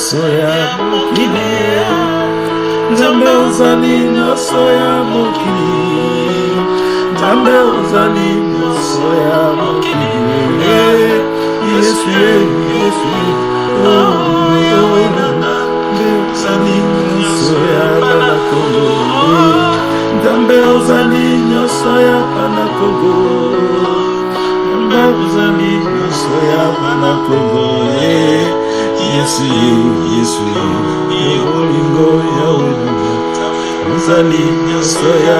Soya mokili, Nzambe ozali nyonso ya mokili, Nzambe ozali nyonso ya mokili, Yesu Yesu, Nzambe ozali nyonso ya bana Kongo, Nzambe ozali nyonso ya bana Kongo, Nzambe ozali nyonso ya bana Kongo. Yesu, Yesu, Yolingo, Yolingo, Ozali, Yosoya,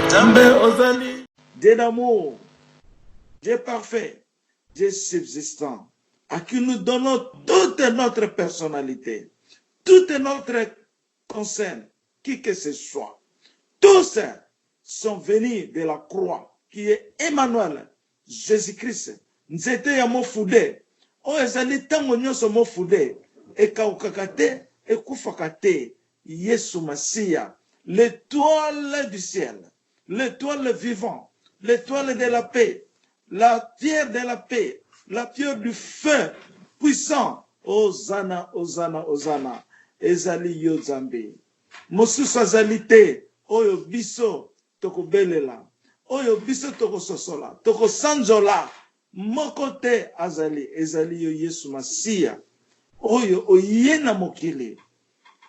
Tambe, Ozali. Dieu d'amour, Dieu parfait, Dieu subsistant, à qui nous donnons toute notre personnalité, toute notre concerne, qui que ce soit. Tous sont venus de la croix, qui est Emmanuel, Jésus-Christ. Nous étions à mon foudé. O ezali tango nyonso mofude ekaukaka te ekufaka te Yesu Masia, l'étoile du ciel, l'étoile vivant, l'étoile de la paix, la pierre de la paix, la pierre du feu puissant. Hosanna, Hosanna, Hosanna. Ezali yo Nzambe. Mosusu azali te oyo biso tokobelela, oyo biso tokososola, tokosanzola. Mokote azali, ezali yo Yesu Masia, oyo oyena mokili,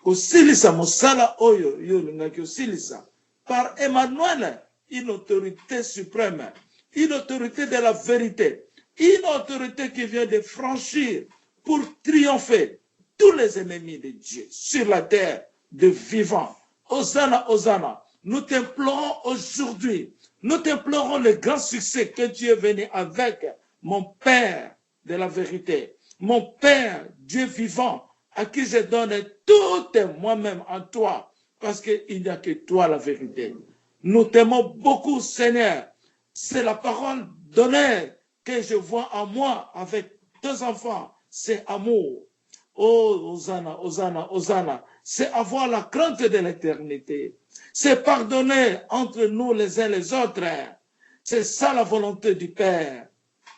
kosilisa mosala oyo yo lingaki osilisa, par Emmanuel, une autorité suprême, une autorité de la vérité, une autorité qui vient de franchir pour triompher tous les ennemis de Dieu sur la terre de vivants. Hosanna, Hosanna, nous t'implorons aujourd'hui. Nous t'implorons le grand succès que tu es venu avec, mon Père de la vérité, mon Père, Dieu vivant, à qui je donne tout moi-même en toi, parce qu'il n'y a que toi la vérité. Nous t'aimons beaucoup, Seigneur. C'est la parole donnée que je vois en moi avec deux enfants. C'est amour. Oh, Hosanna, Hosanna, Hosanna. C'est avoir la crainte de l'éternité. C'est pardonner entre nous les uns les autres. C'est ça la volonté du Père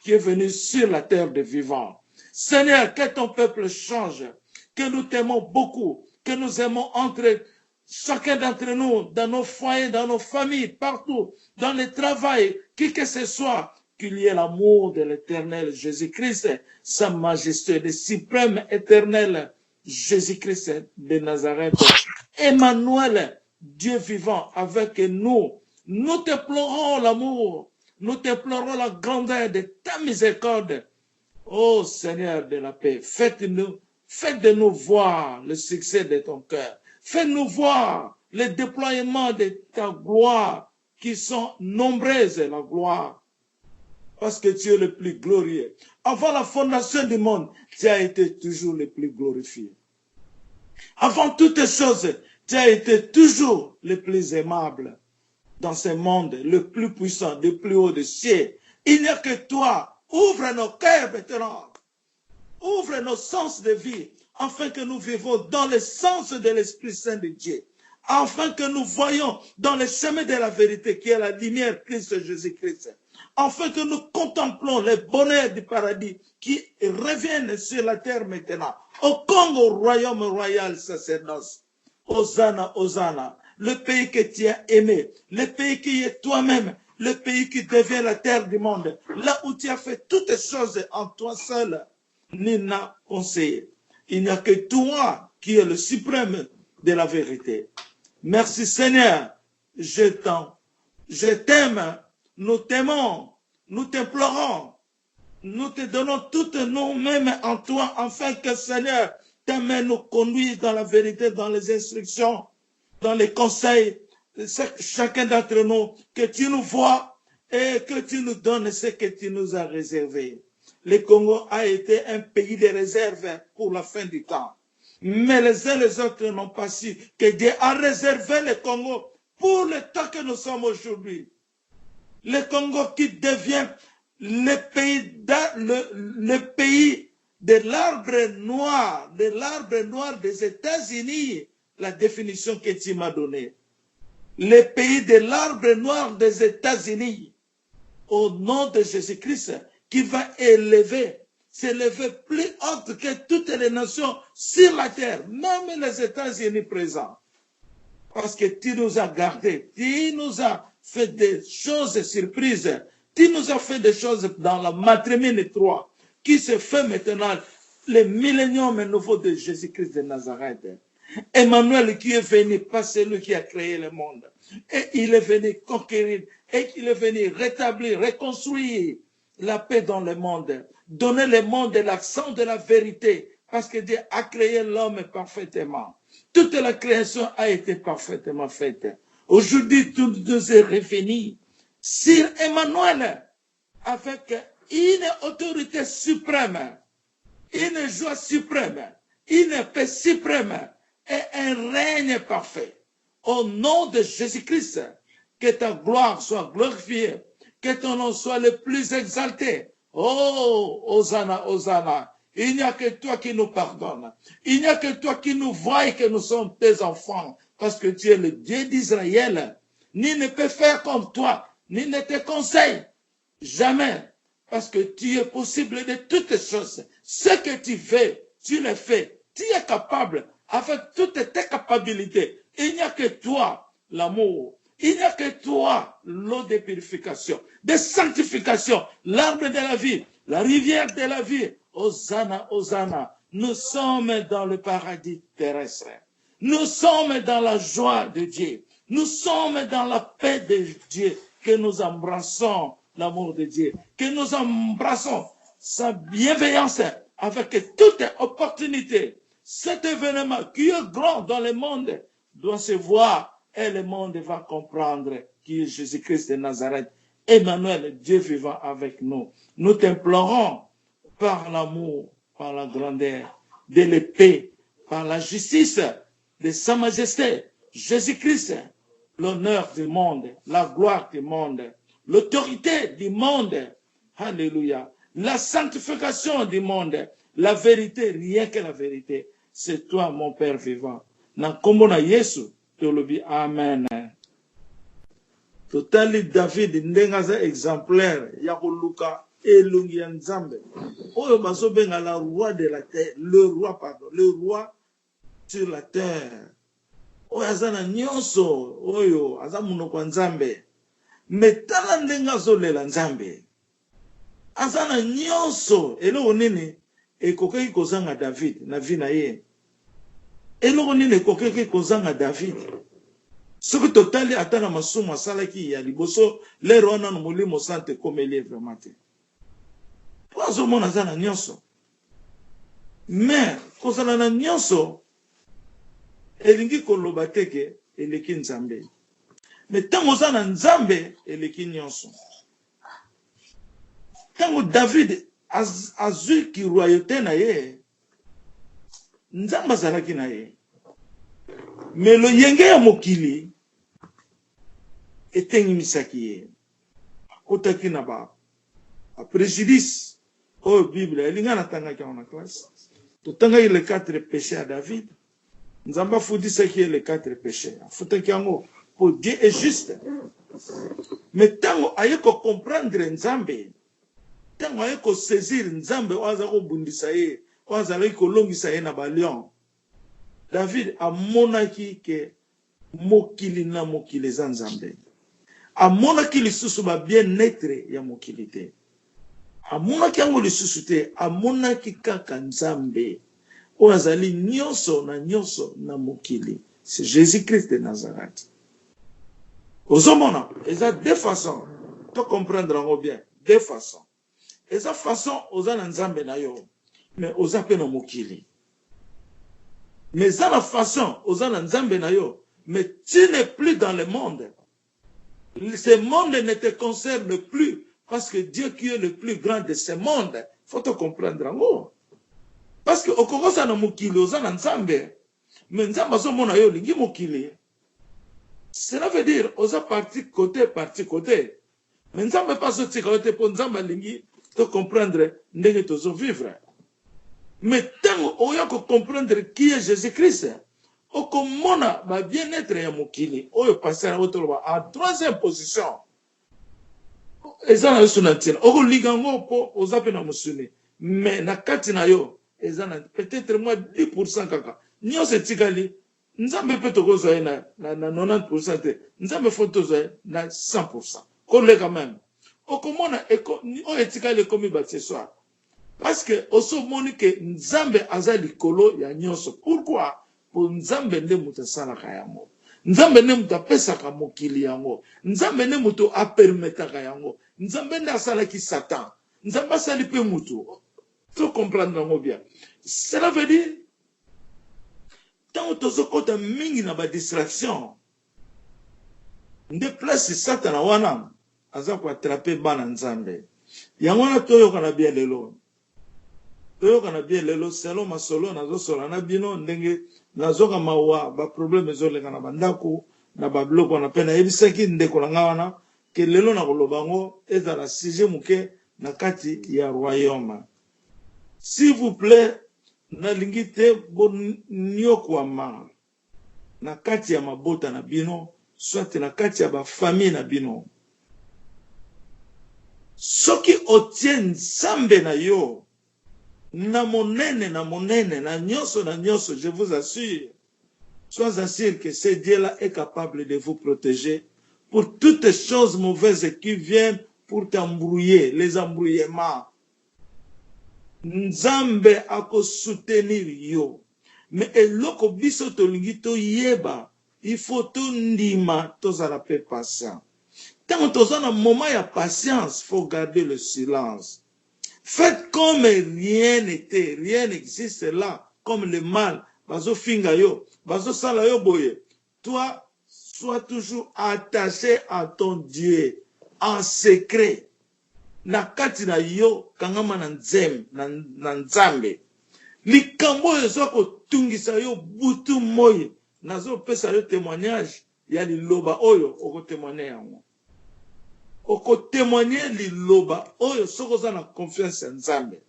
qui est venu sur la terre des vivants. Seigneur, que ton peuple change, que nous t'aimons beaucoup, que nous aimons entre chacun d'entre nous, dans nos foyers, dans nos familles, partout, dans le travail, qui que ce soit, qu'il y ait l'amour de l'éternel Jésus-Christ, sa majesté, le suprême éternel Jésus-Christ de Nazareth, Emmanuel, Dieu vivant avec nous. Nous t'implorons l'amour, nous t'implorons la grandeur de ta miséricorde. Ô Seigneur de la paix, faites de nous voir le succès de ton cœur. Faites-nous voir le déploiement de ta gloire, qui sont nombreuses, la gloire. Parce que tu es le plus glorieux. Avant la fondation du monde, tu as été toujours le plus glorifié. Avant toutes choses, tu as été toujours le plus aimable dans ce monde, le plus puissant, le plus haut des cieux. Il n'y a que toi. Ouvre nos cœurs maintenant. Ouvre nos sens de vie, afin que nous vivons dans le sens de l'Esprit Saint de Dieu. Afin que nous voyons dans le chemin de la vérité, qui est la lumière Christ Jésus-Christ. Afin que nous contemplons les bonheurs du paradis qui reviennent sur la terre maintenant. Au Congo, au royaume royal sacerdoce. Hosanna, Hosanna, le pays que tu as aimé, le pays qui est toi-même, le pays qui devient la terre du monde, là où tu as fait toutes choses en toi seul, nul n'a conseillé. Il n'y a que toi qui es le suprême de la vérité. Merci Seigneur, je t'aime, nous t'aimons, nous t'implorons, nous te donnons toutes nous-mêmes en toi, afin que Seigneur, ta main nous conduise dans la vérité, dans les instructions, dans les conseils, chacun d'entre nous, que tu nous vois et que tu nous donnes ce que tu nous as réservé. Le Congo a été un pays de réserve pour la fin du temps. Mais les uns les autres n'ont pas su que Dieu a réservé le Congo pour le temps que nous sommes aujourd'hui. Le Congo qui devient le pays de l'arbre noir des États-Unis, la définition que tu m'as donnée. Le pays de l'arbre noir des États-Unis. au nom de Jésus-Christ, qui va s'élever plus haute que toutes les nations sur la terre, même les États-Unis présents. Parce que tu nous as gardés, tu nous as fait des choses surprises, tu nous as fait des choses dans la Matrimine 3, qui se fait maintenant le millénium nouveau de Jésus-Christ de Nazareth. Emmanuel qui est venu, pas celui qui a créé le monde. Et il est venu conquérir, et il est venu rétablir, reconstruire la paix dans le monde, donner le monde l'accent de la vérité, parce que Dieu a créé l'homme parfaitement. Toute la création a été parfaitement faite. Aujourd'hui, tout nous est revenu sur Emmanuel avec une autorité suprême, une joie suprême, une paix suprême et un règne parfait. Au nom de Jésus-Christ, que ta gloire soit glorifiée, que ton nom soit le plus exalté. Oh, Hosanna, Hosanna. Il n'y a que toi qui nous pardonne. Il n'y a que toi qui nous vois et que nous sommes tes enfants. Parce que tu es le Dieu d'Israël. Ni ne peut faire comme toi, ni ne te conseille. Jamais. Parce que tu es possible de toutes choses. Ce que tu fais, tu le fais. Tu es capable avec toutes tes capacités. Il n'y a que toi, l'amour. Il n'y a que toi, l'eau de purification, de sanctification, l'arbre de la vie, la rivière de la vie. Hosanna, Hosanna. Nous sommes dans le paradis terrestre. Nous sommes dans la joie de Dieu. Nous sommes dans la paix de Dieu. Que nous embrassons l'amour de Dieu. Que nous embrassons sa bienveillance avec toute opportunité. Cet événement qui est grand dans le monde doit se voir et le monde va comprendre qui est Jésus-Christ de Nazareth. Emmanuel, Dieu vivant avec nous. Nous t'implorons par l'amour, par la grandeur de l'épée, par la justice de Sa Majesté, Jésus-Christ, l'honneur du monde, la gloire du monde, l'autorité du monde, alléluia, la sanctification du monde, la vérité, rien que la vérité, c'est toi mon Père vivant. Na kombo na Yesu, tolobi amen. Totali David ndengaza exemplaire ya koluka elungi ya Nzambe. Oyo bazobenga la roi de la terre, le roi sur la terre. Oyo azana nyonso, oyo aza munoko wa Nzambe. Metala ndenga azolela Nzambe. Azana nyonso, eloko nini ekokeki kozanga David na vi na ye. Eloko nini ekokeki kozanga David. Soki totali ata na masumu asalaki ya liboso lero wana na molimo sante komeli vraiment te. Po azomona aza na nyonso. Mais kozala na nyonso elingi koloba teke eleki Nzambe. Mais tango oza na Nzambe eleki nyonso. Tango David azwi ki royauté na ye, Nzambe azalaki na ye. Mais lo yenge ya mokili etengimisaki ye. Akotaki na ba préjudice oyo Bible elinga natangaki na classe. Totangaki les 4 péchés à David. Nzambe afudisaki ye les 4 péchés. Afutaki yango pour Dieu est juste. Mais tango aye ko comprendre Nzambe, tango aye ko saisir Nzambe oaza ko bundisa ye, oaza ko longisa ye na ba lion. David amonaki ke mokili na mokili za Nzambe. Amonaki lisusu ba bien-être ya mokili te. Amonaki yango lisusu te, amonaki kaka Nzambe. Oazali nyonso na mokili. C'est Jésus-Christ de Nazareth. Ozomona, eza deux façons. To comprendre bien, deux façons. Eza façon oza na Nzambe na yo, mais oza pe na mokili. Mais ça la façon, oza na Nzambe na yo, mais tu n'es plus dans le monde. Ce monde ne te concerne plus, parce que Dieu qui est le plus grand de ce monde, faut te comprendre en gros. Parce que au kokosa na mokili oza na Nzambe, mais Nzambe azomona yo lingi mokili. Cela veut dire oza parti côté. Mais Nzambe pas sorti côté pour Nzambe lingi te comprendre ndenge tozo vivre. Mais tant oya ko comprendre qui est Jésus-Christ, o komona ba bien-être ya mokili, oyo passer à 3e position. eza na yo so na ntina okolinga yango mpo oza mpe na mosuni mais na kati na yo eza na peut-être mwa 10% kaka nyonso etikali nzambe mpe tokozwa ye na 90% te nzambe fo tozwa ye na 100% koleka meme okomona oyo etikali ekomi baccessoire parce que osomoni ke nzambe aza likolo ya nyonso pourquoi po nzambe nde moto asalaka yango nzambe nde moto apesaka mokili yango nzambe nde moto apermetaka yango nzambe nde asalaki satan nzambe asali mpe motu to comprendre yango bien cela veut dire ntango tozokota mingi na badistraction nde place satana wana aza koatrape bana nzambe yango wana toyokana bien lelo selo masolo nazosola na bino ndenge nazoka mawa baproblème ezolenga na bandako na babiloko wana mpe nayebisaki ndeko na nga wana ke lelo na koloba yango ezala sujet moke na kati ya royaume s'il vous plaît nalingi te boniokwama na kati ya mabota na bino soit na kati ya bafamille na bino soki otie nzambe na yo na monene na nyonso je vous assure sois assuré que ce Dieu-là est capable de vous protéger pour toutes choses mauvaises qui viennent pour t'embrouiller les embrouillements nzambe ako soutenir yo mais eloko biso tolingi toyeba il faut tondima tozala pe patient tant toza na moment ya patience faut garder le silence. Faites comme rien n'était, rien n'existe là, comme le mal. Bazo finga yo, bazo sala yo boye. Toi, sois toujours attaché à ton Dieu, en secret. Na kati na yo, kangama na nzambe. Likambo yo zoko tungisa yo butu moye. Nazo pesa yo témoignage, ya liloba oyo, oko témoigner yango. Oko témoigner liloba oyo soko za na confiance en nzambe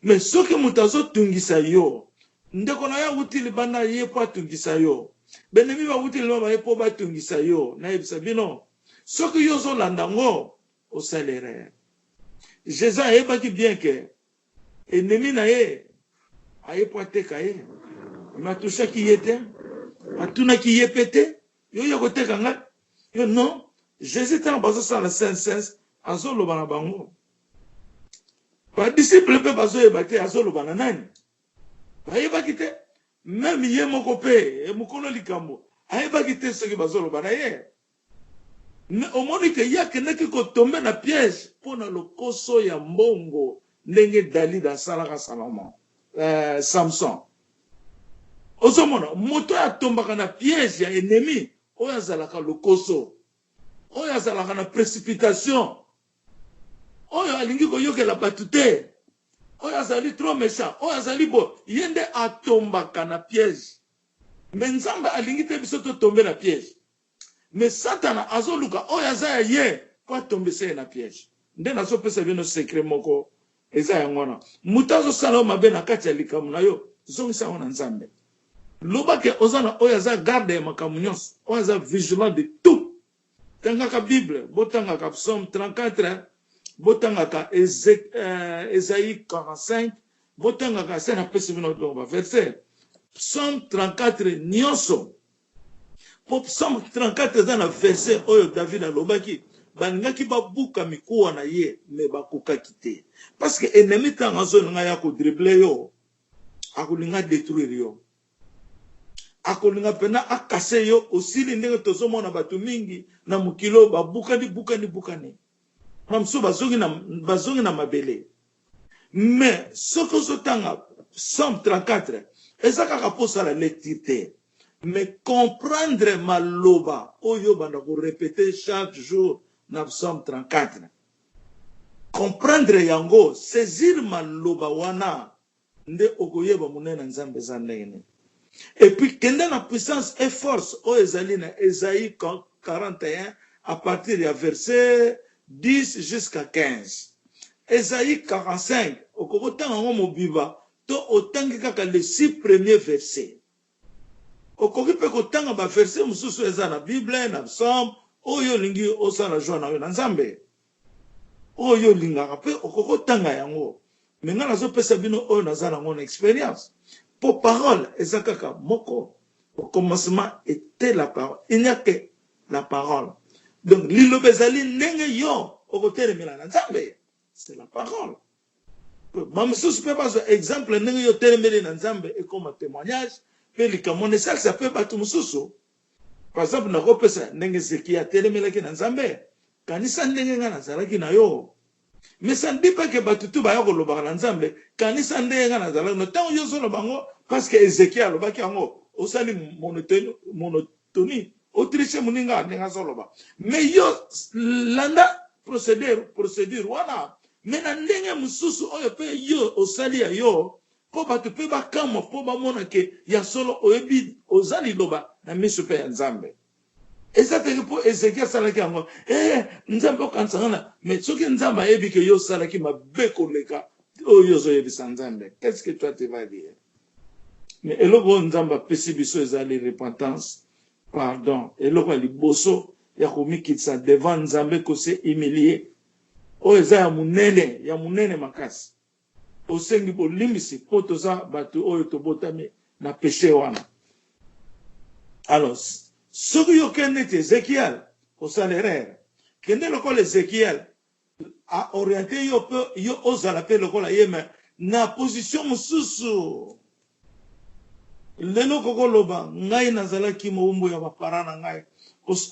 mais soki mutazo tungisa yo ndeko na ya wuti libanda ye po tungisa yo benemi ba wuti libanda ye po ba tungisa yo na yebisa bino soki yo zo landango au salaire Jésus ayebaki bien que ennemi na ye aye po ateka ye matushaki yete atunaki ye pete yo yokoteka nga yo non Jésus tant bazo sa la saint azo lo bana bango ba disciple pe bazo ebate azo lo bana nani ba yebaki te même ye moko pe e mukolo likambo ayebaki te soki bazo lo bana ye mais au moins que ya kenaki ko tomber na piège pona lokoso ya mbongo ndenge David asalaka Salomon Samson ozomona moto atombaka na piège ya ennemi oyo azalaka lokoso oyo azalaka na précipitation oyo alingi koyokela bato te oyo azali trop méchant oyo azali bo ye nde atombaka na piège mais nzambe alingi te biso totombe na piège mais satana azoluka oyo aza ya ye po atombisa ye na piège nde nazopesa bino secret moko eza yango wana moto azosala oyo mabe na kati ya likambo na yo zongisa yango na nzambe lobake oza na oyo aza garde ya makambo nyonso oyo aza vigilant de tout tangaka Bible, botangaka Psaume 34, botangaka Esaïe 45, botangaka sena pesi bino donba verset. Psaume 34 nyonso. Po Psaume 34 eza na verset oyo David alobaki, balingaki babuka mikuwa na ye me bakokaki te. Parce que ennemi tanga zolinga ya ko dribble yo, akolinga détruire yo. Akolinga pena akase yo osili ndenge tozomona bato mingi na mukilo bukani mamso bazongi na mabele mais soko zotanga Psaume 34 ezaka kaposa la lecture mais comprendre maloba oyo banda ko répéter chaque jour na Psaume 34 comprendre yango saisir maloba wana nde okoyeba munene nzambe za ndenge. Et puis, quand la puissance et force, au Esaïe 41, à partir du verset 10 jusqu'à 15. Esaïe 45, au Kokotan en Mobiba, to autant que les 6 premiers versets. Au Kokotan en verset, Moussou Eza na Bible, na Psaume, Oyo Lingi, Osa la Joie na Nzambe. oyo lingaka pe okoko tanga yango. Mais nga nazo pesa bino oyo nazala mon expérience. Pour parole ezakaka moko. Au commencement était la parole. Il n'y a que la parole. Donc lilo bezali ndenge yo okotelemela na Nzambe. C'est la parole. Mamsusu pe bazo exemple ndenge yo telemeli na Nzambe et comme témoignage pe likamone ça peut batu mususu. Par exemple na kopesa ndenge Zekia telemelaki na Nzambe. Kanisa ndenge nga nazalaki na yo. Mais ça ne dit pas que batutu ba yako lobaka na Nzambe kanisa ndenge nga nazalaki no tango yo solo bango parce que Ezekiel lobaki yango osali monotonie autriche muninga ndenge soloba. Mais yo landa procédure wana mais na ndenge mususu oyo pe yo osali ya yo po batu pe bakama po bamona ke ya solo oyebi ozali loba na miso pe ya Nzambe. Et ça te pour Ezekiel salaki yango Nzambe okansana mais soki Nzambe ayebi ke yo salaki mabe koleka oyo zo yebisa Nzambe. Qu'est-ce que toi tu vas dire? Mais eloko Nzambe apesi biso ezali repentance, pardon, eloko liboso ya komikitsa devant Nzambe ko se humilier. O eza ya munene makasi. Osengi bolimbisi po toza batu oyo tobotami na péché wana. Alors, soki yo kende te Ezekiel osalerere kende lokola Ezekiel a orienté yo ozala pe lokola yeme na position mususu. Lelo kokoloba ngai nazalaki mowumbu ya bapara na ngai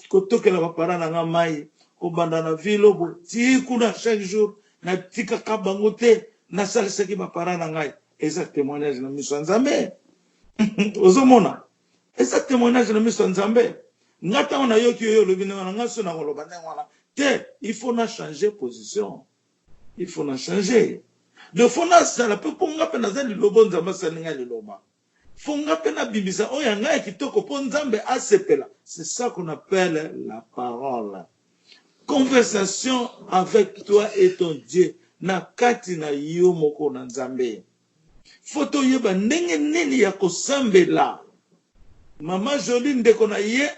kotokela bapara na ngai mai kobanda na vilo bo ti kuna chaque jour na tika kabango te na salisaki bapara na ngai. Eza témoignage na miso Nzambe. Ozomona eza témoignage na miso Nzambe. Ngata on a yoki yo lobi na ngaso na koloba wana te, il faut na changer position. Il faut na changer. Le fona sala pe ponga pe na zali lobo Nzambe salinga liloba. Fonga pe na bibisa oya ngai kitoko po Nzambe asepela. C'est ça qu'on appelle la parole. Conversation avec toi et ton Dieu na kati na yo moko na Nzambe. Foto yeba ndenge nini ya kosambela. Mama Jolie ndeko na ye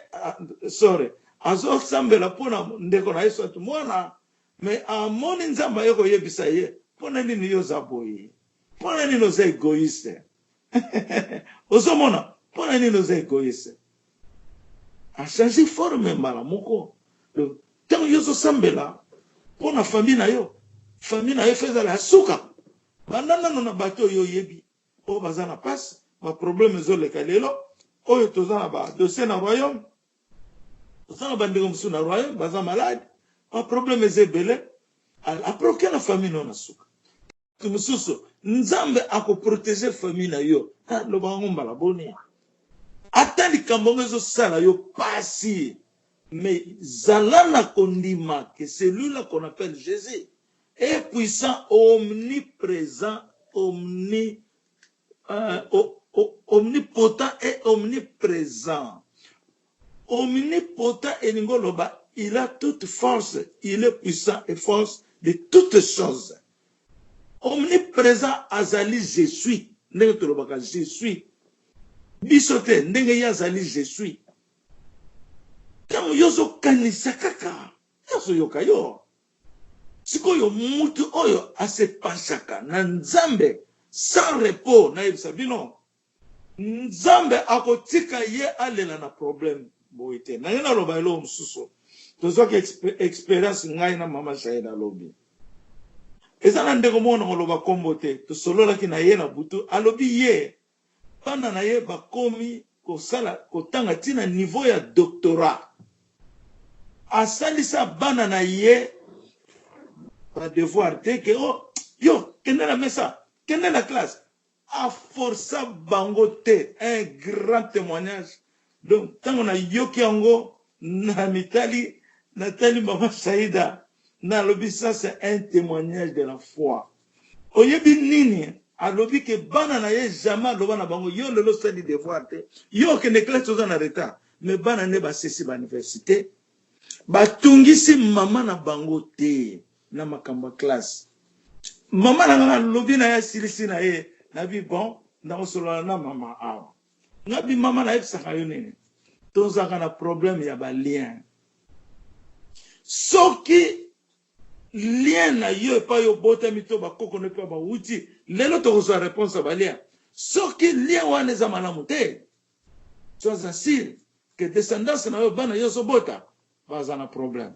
sorry azo sambela pona ndeko na Yesu atumwana mais amoni Nzamba yoko yebisa ye pona nini yo zaboyi pona nini oza égoïste ozomona pona nini oza égoïste a changé forme mala moko tango yo zo sambela pona famille na yo feza la suka banana na bato yo yebi o bazana passe ba problème zo le kalelo oyo tozana ba dossier na royaume tozana bandeko musu na royaume baza malade un problème ezebele après la famille non asuka tumususu Nzambe ako protéger famille na yo lo bangomba la boni atali kambongo zo sala yo pasi mais zalana kondima que celui-là qu'on appelle Jésus est puissant, omniprésent, omnipotent et omniprésent. Omnipotent et Ningoloba, il a toute force, il est puissant et force de toutes choses. Omniprésent azali je suis, je suis. Bisote ndenge azali je suis. Kamu yozo kanisa kaka, yozo yokayo. Sikoyo mutu oyo asepashaka na Nzambe sans repos na yebisabino. Nzambe akotika ye alela na problème boite. Na yena loba elo msuso. Tozo ke experience ngai na mama Shaida lobi. Ezana ndeko mona ngoloba kombo te. Tosolola ki na ye na butu alobi ye. Pana na ye bakomi kosala kotanga tina niveau ya doctorat. Asalisa bana na ye pas devoir te que oh yo kende la mesa kende la classe a força bango te un grand témoignage donc tant on a yoki ango na mitali Nathalie mama Saïda na lobi ça c'est un témoignage de la foi oyebi nini alobi ke bana na ye jamais loba na bango yo lelo sali devoir te yo kende classe oza na retard mais bana ne ba sesi ba université batungisi mama na bango te na makamba classe mama na nga lobi na ya silisi na ye na bi bon na osolola na mama awa nga bi mama na yebisaka yo nini tozaka na problème ya balien soki lien na yo pa yo bota mito ba koko ne pa ba uti lelo to ko réponse ba lien soki lien wana za malamu te sois assuré que descendance na yo bana yo so bota baza na problème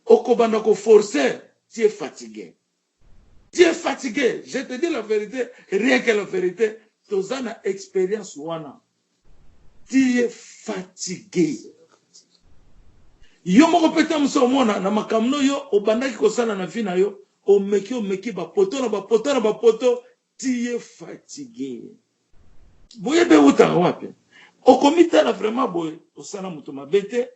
okobanda ko forcer tu es fatigué. Tu es fatigué. Je te dis la vérité, rien que la vérité. Tu as une expérience wana. Tu es fatigué. Yo moko peta msomona na makamno yo obandaki kosala na vie na yo omeki ba poto na ba poto tu es fatigué. Boye be uta wapi. Okomita na vraiment boye osala mutu mabete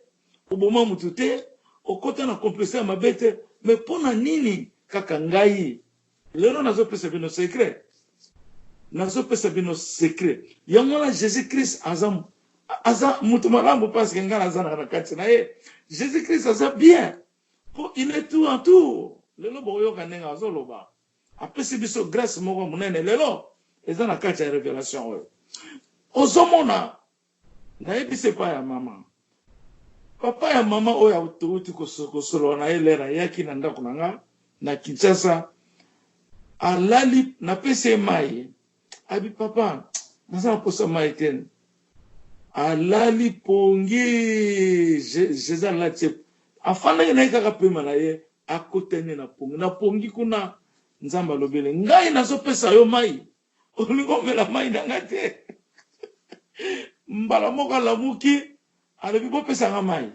oboma mutu te okota na complexe mabete mais pona nini kaka ngai lelo nazopesa bino secret yango na Jésus Christ aza mutu malamu parce que ngana azana na kati na ye Jésus Christ aza bien pour il est tout en tout lelo boyo kanenga azoloba apesi biso grâce moko munene lelo eza na kati ya révélation oyo ozomona na yebise pa ya mama papa ya mama oyo aututi kosolo na elera yaki na ndako nanga na Kinshasa alali na pese mai abi papa naza posa mai ten alali pongi jeza la tse afana na kaka pema na ye akotene na pongi kuna nzamba lobele ngai nazo pesa yo mai olingo mela mai na te mbala moko lamuki alobi bo pesa nga mai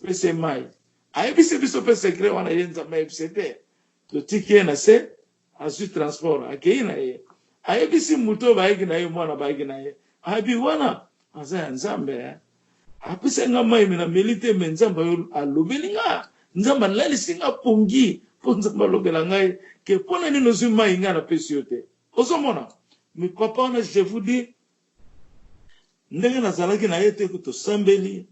pesa mai ayebisi biso pe secret wana ye nzamba ebisete to tiki na se asu transport akei na ye ayebisi muto baiki na ye mwana baiki na ye abi wana aza ya nzambe apesa nga mai na melite me nzamba yo alobeli nga nzamba lalisi nga pongi po nzamba lobela ngai ke pona nino zu mai nga na pesi yo te ozomona mi papa wana je vous dis ndenge nazalaki na ye te ko tosambeli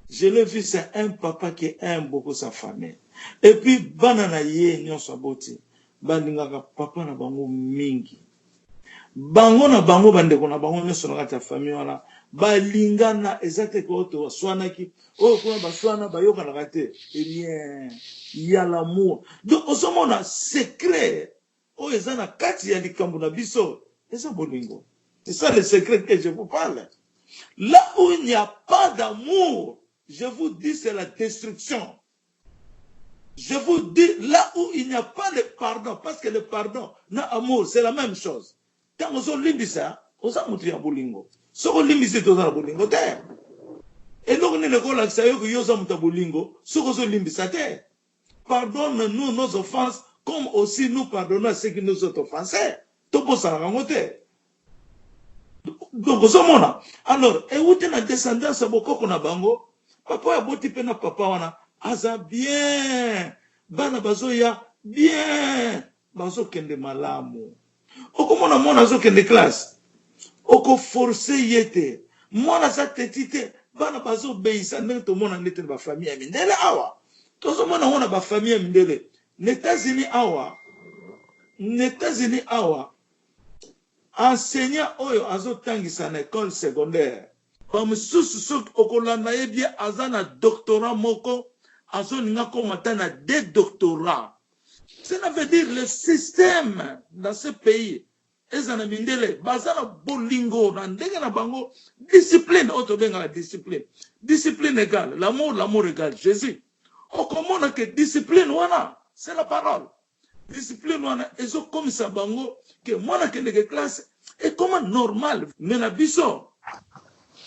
je l'ai vu, c'est un papa qui aime beaucoup sa famille. Et puis, banana ye, nyon saboti. Bandingaka papa na bango mingi. Bango na bango bandeko na bango nyon sonaka ta famille wana. Balingana, exacte ko oto waswana ki. Oh, kuna baswana, bayoka na kate. Eh bien, il y a l'amour. Donc, au moment na secret. Oh, ezana kati ya likambu na biso. Eza bolingo. C'est ça le secret que je vous parle. Là où il n'y a pas d'amour, je vous dis, c'est la destruction. Je vous dis, là où il n'y a pas de pardon, parce que le pardon, l'amour, c'est la même chose. Quand on a limbisa, on a montré un bolingo. Si on a limbisa, on a un bolingo. Et donc, on a un bolingo, si on a limbisa, pardonne-nous nos offenses, comme aussi nous pardonnons à ceux qui nous ont offensés. Donc, on s'en rend compte. Donc, alors, et où est la descendance de Bokoko na bango? Papa ya boti pe na papa wana aza bien bana bazo ya bien bazo kende malamu okomona mwana azo kende classe oko forcer yete mwana za tetite bana bazo beisa ndenge to mona ndete ba famille ya mindele awa tozo mona wana ba famille ya mindele n'États-Unis awa enseignant oyo azo tangisa na école secondaire comme sous okolanda ye bien azana doctorat moko azoninga komata na des doctorats. Cela veut dire le système dans ce pays ezana mindele bazana bolingo na ndenge na bango discipline otobenga la discipline égale l'amour égale Jésus. Okomona que discipline wana c'est la parole. Discipline wana ezo komisa bango que mwana kende classe est comme normal mais na biso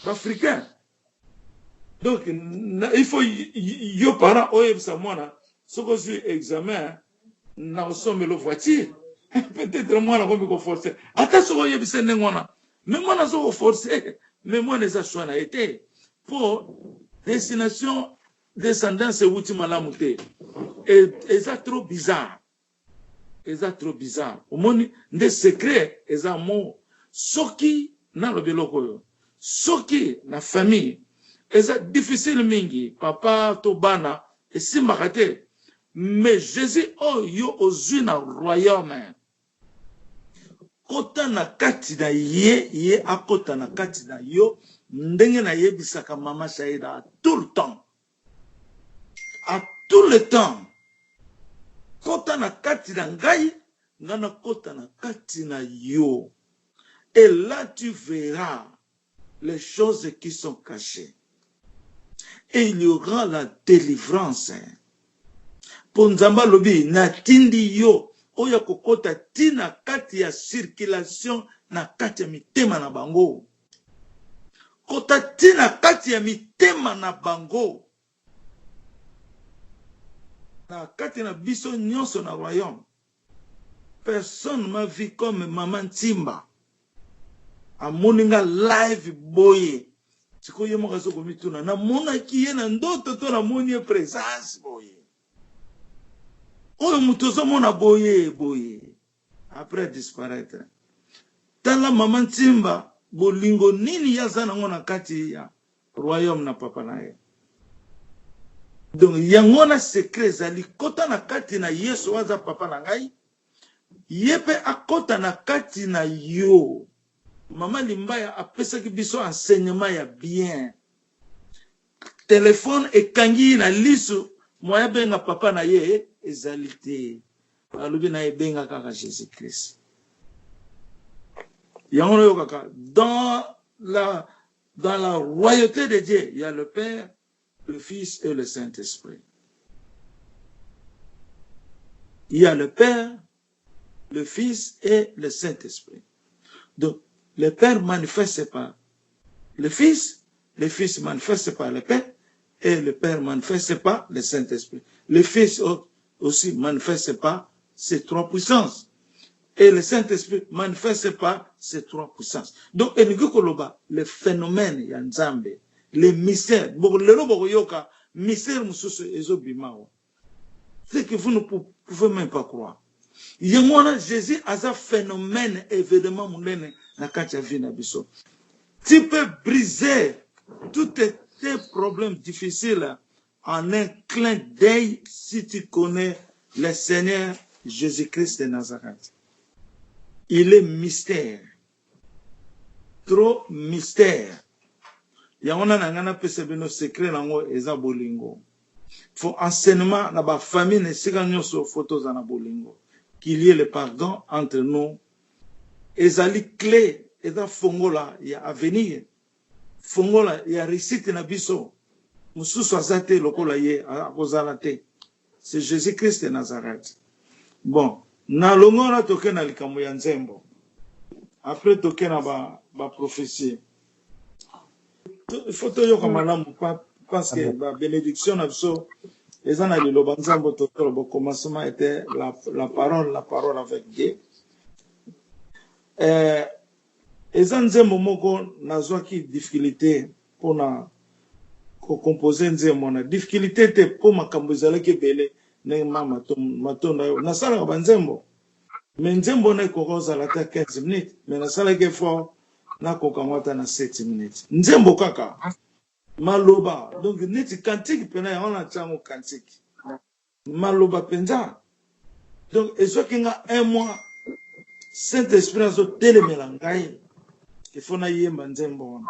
africain. Donc, il faut yo parents oyebisa mwana soko su examen na osombe lo voiture. Peut-être mwana ko ko forcer. Ata soko yebisa ngwana. Mais mwana soko forcer, mais mwana eza choix na été pour destination descendance wuti malamu te. Et eza trop bizarre. Eza trop bizarre. Omoni nde secret eza mo soki na lo biloko yo. Soki na famille eza difficile mingi papa to bana esimbaka te mais Jésus oyo ozwi na royaume kota na kati na ye akota na kati na yo ndenge na yebisaka mama Shaida tout le temps tout le temps. Kota na kati na ngai, ngana kota na kati na yo. Et là, tu verras les choses qui sont cachées. Et il y aura la délivrance. Pour Nzamba lobi, na tindi yo, oya kokota tina kati ya circulation na kati ya mitema na bango. Kota tina kati ya mitema na bango. Na kati na biso nyonso na royaume. Personne m'a vu comme Maman Timba. A moninga live boye. Siko ye moka soko mituna. Na mona kiye na ndoto to na moni présence boye. Oyo mutozo mona boye boye. Après disparaître. Tala Maman Timba bolingo nini yazana ngona kati ya royaume na papa na ye. Donc yangona secret zali kota na kati na Yesu waza papa na ngai. Yepe akota na kati na yo. Maman Limbaya apesaki biso enseignement ya bien. Téléphone ekangi na liso moya benga papa na ye ezalité. Alobi na ye benga kaka Jésus Christ. Yangono yo kaka dans la royauté de Dieu, il y a le Père, le Fils et le Saint-Esprit. Il y a le Père, le Fils et le Saint-Esprit. Donc, le Père manifeste par le Fils manifeste par le Père, et le Père manifeste par le Saint-Esprit. Le Fils aussi manifeste par ces trois puissances. Et le Saint-Esprit manifeste par ces trois puissances. Donc, le phénomène yanzambe, les mystères, mystère c'est que vous ne pouvez même pas croire. Jésus a un phénomène, événement, tu peux briser tous tes problèmes difficiles en un clin d'œil si tu connais le Seigneur Jésus-Christ de Nazareth. Il est mystère. Trop mystère. Il y a un secret dans bolingo. Faut enseignement dans la famille ne siganyo sur photos dans bolingo. Qu'il y ait le pardon entre nous. Ezali clé et dans fongola il y a avenir. Fongola il y a réussite na biso. Mususu azate lokola ye akozalate. C'est Jésus-Christ de Nazareth. Bon, na longora toke na likambo ya nzembo. Après toke na ba prophétie. Photo yo kama malamu parce que la bénédiction na biso ezana liloba nzambo tokolo bo commencement était la parole avec Dieu. Ezan nzembo moko nazwaki difficulté pona ko composer nzembo na difficulté te po makambo ezalaki belé ne mama matonda yo nasala ba nzembo mais nzembo na kokozala ta 15 minutes mais nasala ke fort na kokamata na 7 minutes nzembo kaka maloba donc neti kantique pena ya ona tsango kantique maloba penza donc ezoki nga un mois Saint-Esprit azo telemela ngai il faut na yemba nzembo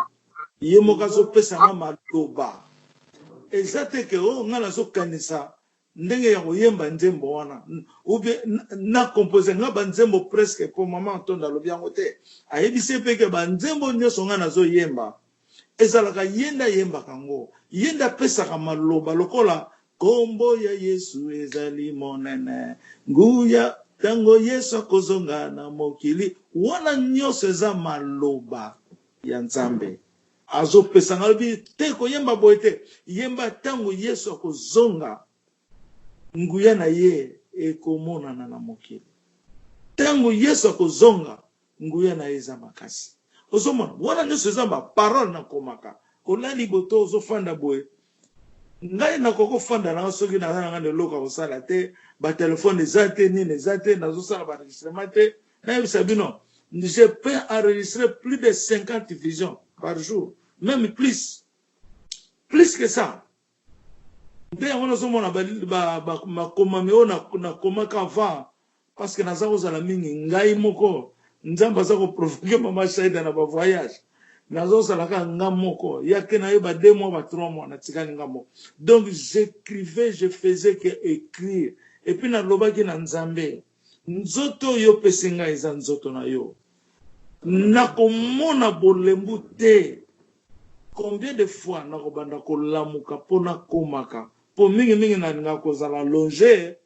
yemo kazo pesa nga maloba ezate ke o nga nazo kanisa ndenge ya koyemba nzembo wana ube na composer nga ba nzembo presque pour maman tonda lobi yango te ayebise peke ba nzembo nyoso nga nazo yemba ezalaka yenda yemba kango yenda pesa ka maloba lokola kombo ya Yesu ezali monene nguya tango Yesu akozonga na mokili wana nyoso eza maloba ya Nzambe azo pesa ngalobi te ko yemba boete yemba tango Yesu akozonga nguya na ye ekomona na mokili tango Yesu akozonga nguya na ye za makasi ozomona wana nyoso eza ba parole na komaka olali boto ozofanda boye ngai na koko fanda na soki na nga ne loka kosala te ba téléphone ezate nini ezate nazo sala ba enregistrement te na bisabino je peux enregistrer plus de 50 visions par jour même plus que ça nde yango nazomona makomami oyo nakomaka avant parce que naza kozala mingi ngai moko nzambe aza koprovoke mama shaida na bavoyage nazo salaka ngamoko yake na yeba 2 mois ba 3 mois na tikali ngamo. Donc j'écrivais, je faisais que écrire et puis na lobaki na nzambe nzoto yo pesinga eza nzoto na yo na komona bolembu te. Combien de fois na kobanda kolamuka pona komaka po mingi na nga kozala longer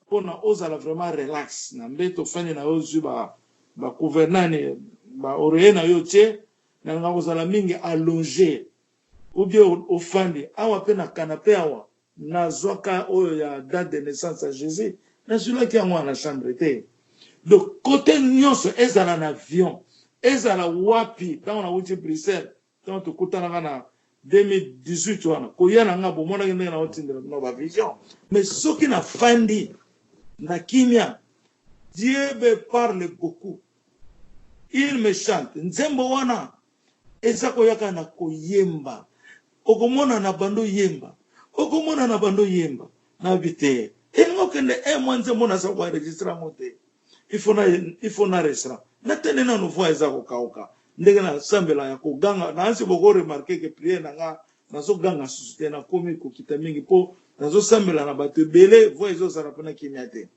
pona ozala vraiment relax na mbeto fani na ozu ba gouvernane ba oreille na yo tie na nga kozala mingi allonger ou bien ofandi awa pe na canapé awa na zwaka oyo ya date de naissance à Jésus na celui qui a moi na chambre te. Donc côté nyonso ezala na avion ezala wapi quand on a wuti Bruxelles quand tu kutana na 2018 wana koyana nga bomona ngene na otindela no ba vision mais soki na fandi na kimia Dieu me parle beaucoup, il me chante nzembo wana ezako yaka na koyemba okomona na bando yemba okomona na bando yemba na bite engo kende mwanze mona sa kwa registra mote il faut na restaurant na tene na no voix ezako kauka ndenge na sambela ya koganga na ansi boko remarquer que prière na nga nazo ganga susute na komi ko kita mingi po nazo sambela na bato belé voix ezo sara pona kimiate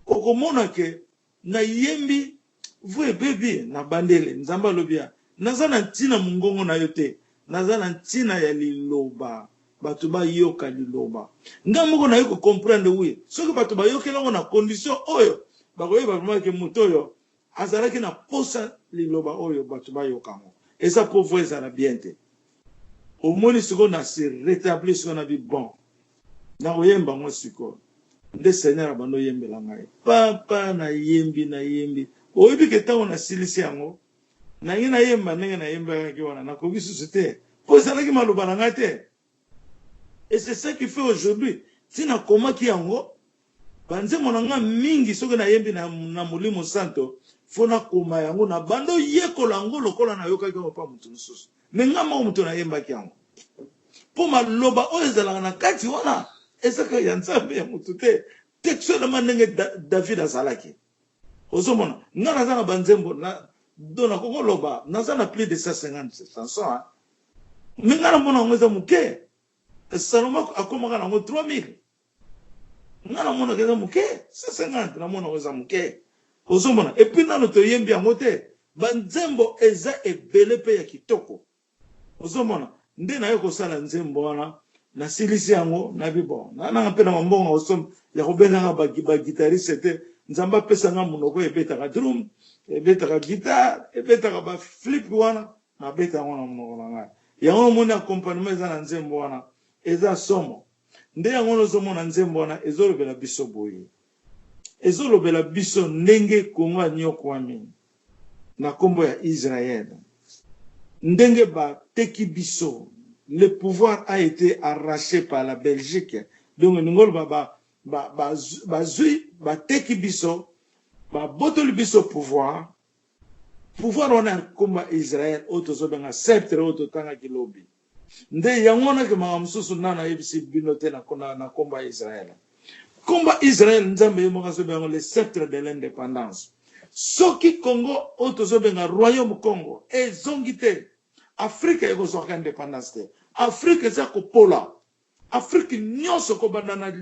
okomona ke na yembi voix bébé na bandele nzamba lobia nazana ntina mungongo na yote nazana ntina ya liloba bato ba yoka liloba ngamoko na yoko comprendre oui soki bato ba yokelango na condition oyo bakoyeba vraiment ke moto oyo azalaki na posa liloba oyo bato ba yokango eza po voix ezala bien te omoni siko na se rétablir siko na bi bon na oyemba ngo siko nde Seigneur abando yembela ngai papa na yembi oyebi ke tango na silisi yango na ngi na yemba ndenge na yemba ki wana na koki susu te po ezalaki maloba na ngai te. Et c'est ça qui fait aujourd'hui tina komaki yango banze monanga mingi soki na yembi na molimo santo fona koma yango na bando yekola yango lokola na yokaki yango pa mutu mosusu me nga moko mutu na yembaki yango po maloba oyo ezalaka na kati wana ezaka ya nzambe ya mutu te textuellement ndenge David azalaki ozomona nga naza na banzembo na dona koko loba naza na plus de 150 chansons me nga na mona yango eza moke Salomon akomaka nango 3000 nga na mona eza moke 150 na mona eza moke ozomona et puis nano toyembi yango te banzembo eza ebele pe ya kitoko ozomona nde na yo kosala nzembo wana na silisi yango na bibo na pe na mbongo osom ya kobenga ba guitariste te nzamba pesa nga munoko ebetaka drum ebetaka guitare ebetaka ba flip wana na beta wana munoko na nga yango mona accompagnement eza na nzembo wana eza somo nde yango nozomona nzembo wana ezolobela biso boye ezolobela biso ndenge Kongo anyokwami na kombo ya Israël ndenge bateki biso. Le pouvoir a été arraché par la Belgique. Donc, nous teki biso, botoli biso pouvoir. Pouvoir on a comme Israël, auto zobenga sceptre, auto tanga kilobi. Nde yangona ke magamsusu nana yebisi binote na komba Israël. Komba Israël nzambe yemoka zobenga le sceptre de l'indépendance. Soki Congo, auto zobenga royaume Congo, et zongite. Afrique eko zoka indépendance te. Afrique eza kopola. Afrique nyonso ko bandana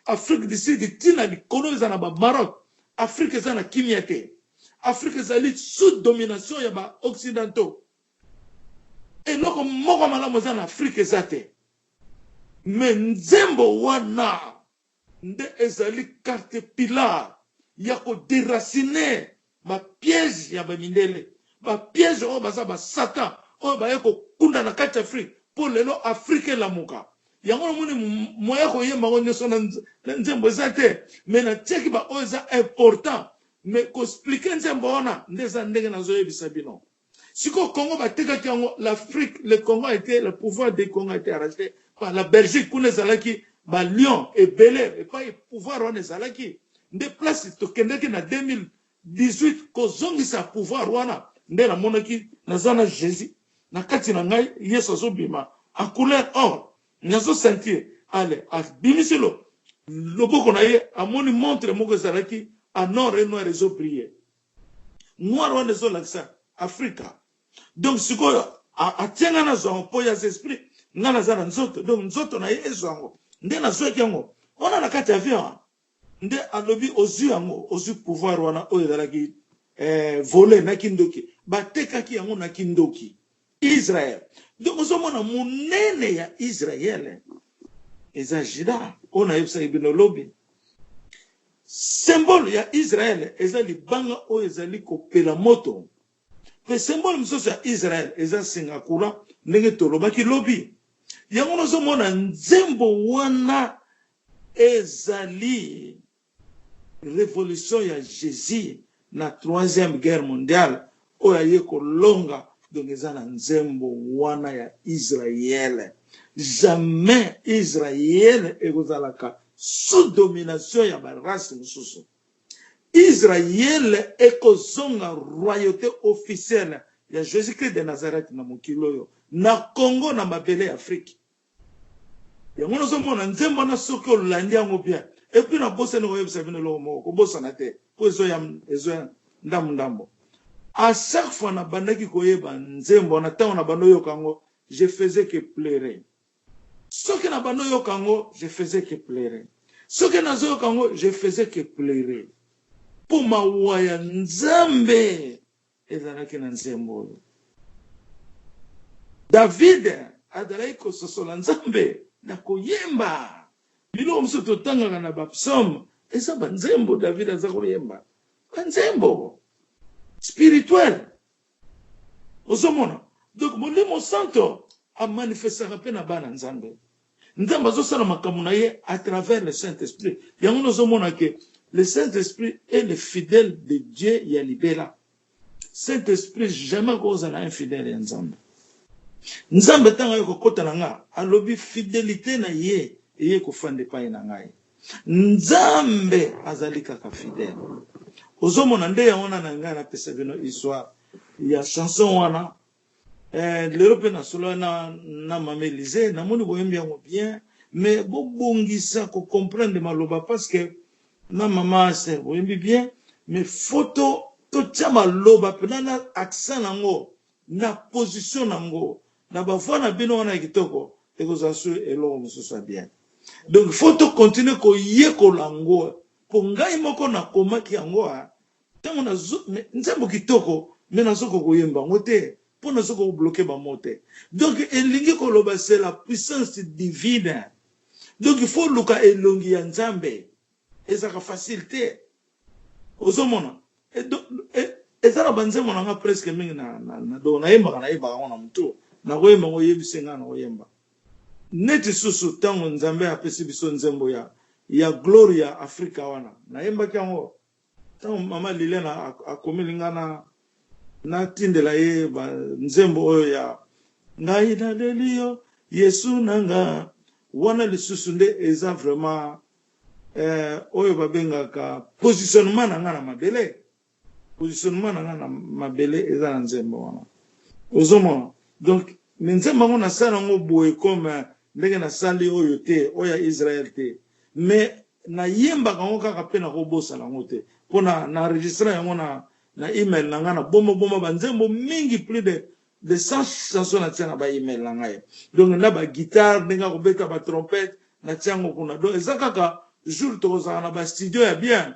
Afrique du Sud tina likolo eza na ba Maroc. Afrique eza na kimia te. Afrique eza li sous domination ya ba occidentaux. Et loko moko malamu eza na Afrique eza te. Mais nzembo wana nde ezali carte pilar ya ko déraciner ba piège ya ba mindele. Ba piège o baza ba Satan. O ba yeko kunda na kati Afrique pour lelo Afrique la muka yango moni moya ko yemba ngo nyoso na nzembo zate mais na teki ba oza important mais ko expliquer nzembo ona ndeza ndenge na zoye bisabino siko Congo ba teka yango l'Afrique le Congo a été le pouvoir des Congo a été arraché par la Belgique kuna zalaki ba Lyon et Bel-Air et pas pouvoir on zalaki nde place to kendeki na 2018 ko zongisa pouvoir wana nde na monaki na zana Jésus na kati na ngai Yesu azobima a couleur or nazo sentir allez bimiselo loboko na ye amoni montre moko ezalaki a nord et noir ezo briller noir wana ezo lakisa Afrika donc sikoyo atianga na zongo po ya esprit nga na zana nzoto donc nzoto na ye zongo nde na zoki yango ona na kati avion nde alobi ozu yango ozu pouvoir wana oyo ezalaki voler na kindoki batekaki yango na kindoki Israël donc ozomona monene ya Israël eza Juda ona yebisa ibino lobi symbole ya Israël eza libanga oyo ezali kopela moto pe symbole mosusu ya Israël eza Singapura ndenge tolobaki lobi yango nozomona nzembo wana ezali révolution ya Jésus na 3e guerre mondiale oyo aye kolonga donc eza na nzembo wana ya Israël jamais Israël ekozalaka sous domination ya barasi mosusu Israël ekozonga royauté officielle ya Jésus-Christ de Nazareth na mokili oyo na Congo na mabele Afrique yango nozomona nzembo na soki olandi yango bien et puis na bosani koyebisa bino eloko moko kobosana te po ezo ndambo à chaque fois na bandaki koyeba nzembo na ntango na bando yoka yango je faisais que pleurer soki na bando yoka yango je faisais que pleurer soki nazo yoka yango je faisais que pleurer po mawa ya nzambe ezalaki na nzembo oyo David azalaki kososola nzambe na koyemba biloko mosusu totangaka na bapsaume eza banzembo David aza koyemba banzembo spirituel ozomona donc molimo santo amanifestaka mpe na bana nzambe nzambe azosala makambo na ye à travers le Saint-Esprit yango nozomona ke le Saint-Esprit est le fidèle de Dieu ya libela Saint-Esprit jamais kozala infidèle ya nzambe nzambe tanga yo kokota na nga alobi fidélité na ye eye kofanda epai na ngai nzambe azali kaka fidèle ozomona nde yango na ngai napesa bino histoire ya chanson wana lero mpe nasolo na mama Élysée namoni boyembi yango bien mais bobongisa kocomprendre maloba parce que na mama Aster boyembi bien mais photo totia maloba mpena na accent nango na position nango na bavoi na bino wana ya kitoko ekozala su eloko mosusu ya bien donc faut continuer koyekola yango mpo ngai moko nakomaki yango ntango nzambo kitoko me nazoko koyemba yango te mpo nazoko kobloke bango te donc elingi koloba c'est la puissance divine donc il faut luka elongi ya nzambe ezaka facile te ozomona eza na banzembo nanga presque mingi nayembaka ngo na mutu nakoyemba ngo yebise nga nakoyemba neti susu ntango nzambe apesi biso nzembo ya gloire ya Afrika wana nayembaki yango ntango mama Liliana akomeli nga natindela ye nzembo oyo ya ngai naleli yo Yesu nanga wana lisusu nde eza vraiment oyo babengaka positionnement na nga na mabele positionnement na nga na mabele eza na nzembo wana ozomona donc nzembo ngo nasala ngo boye comme ndenge nasali oyo te oyo ya Israël te mais nayembaka ngo kaka mpe nakobosana ngo te mpo na enregistre yango na email na nga na bomoboma banzembo mingi plus de 100 chansons na tia na ba email na ngai donc na ba guitare ndenge akobeta ba trompette na tia ngo kuna donc eza kaka jour tokozala na ba studio ya bien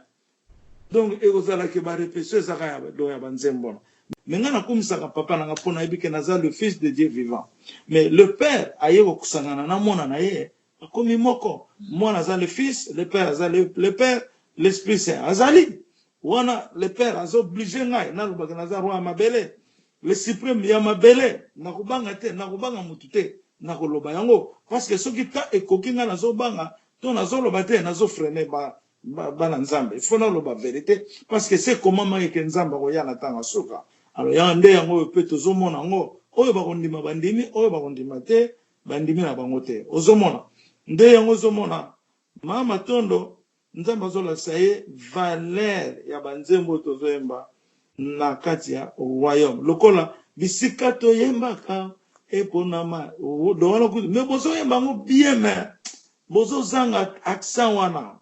donc ekozalaki ba répétition ezaka ya banzembo mais nga nakumisaka papa nanga mpo nayebi ke naza le fils de Dieu vivant mais le père aye kokusangana na mwana na ye akomi moko mwana aza le fils le père aza le père l'esprit saint azali wana le père azoblige ngai nalobaka naza roi ya mabele le suprême ya mabele nakobanga te nakobanga mutu te nakoloba yango parce que soki ta ekoki nga nazobanga to nazoloba te nazofrene bana nzambe il faut naloba vérité parce que c'est comment make nzambe akoya na ntango suka alors ya nde yango oyo mpe tozomona yango oyo bakondima bandimi oyo bakondima te bandimi na bango te ozomona nde yango ozomona mama tondo nzambe azolakisa ye valeur ya banzembo tozoyemba na kati ya royaume lokola bisika toyembaka eponama dowana kutu me bozoyemba yango bien me bozozanga accent wana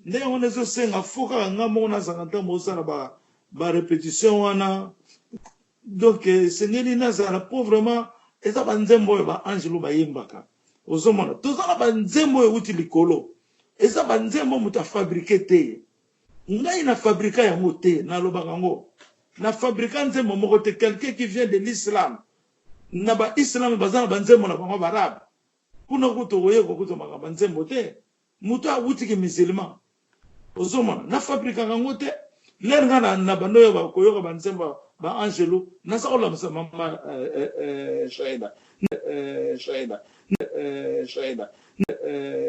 nde yango nezosenga fo kaka nga moko nazanga ntango bozosala ba répétition wana Donc sengeli nazala po vraiment eza banzembo oyo baangelo bayembaka ozomona tozala banzembo oyo euti likolo eza banzembo moto afabrike te ngai na fabrika yango te nalobaka yango na fabrika nzembo moko te quelqu'un qui vient de l'islam na baislam baza na banzembo na bango barabe kuna kuto koyeba kuto makambo nzembo te moto awutiki musulman ozomona na fabrika yango te lenga na bando yo bakoyoka banzembo ba angelo nasa kolamisa mama shaida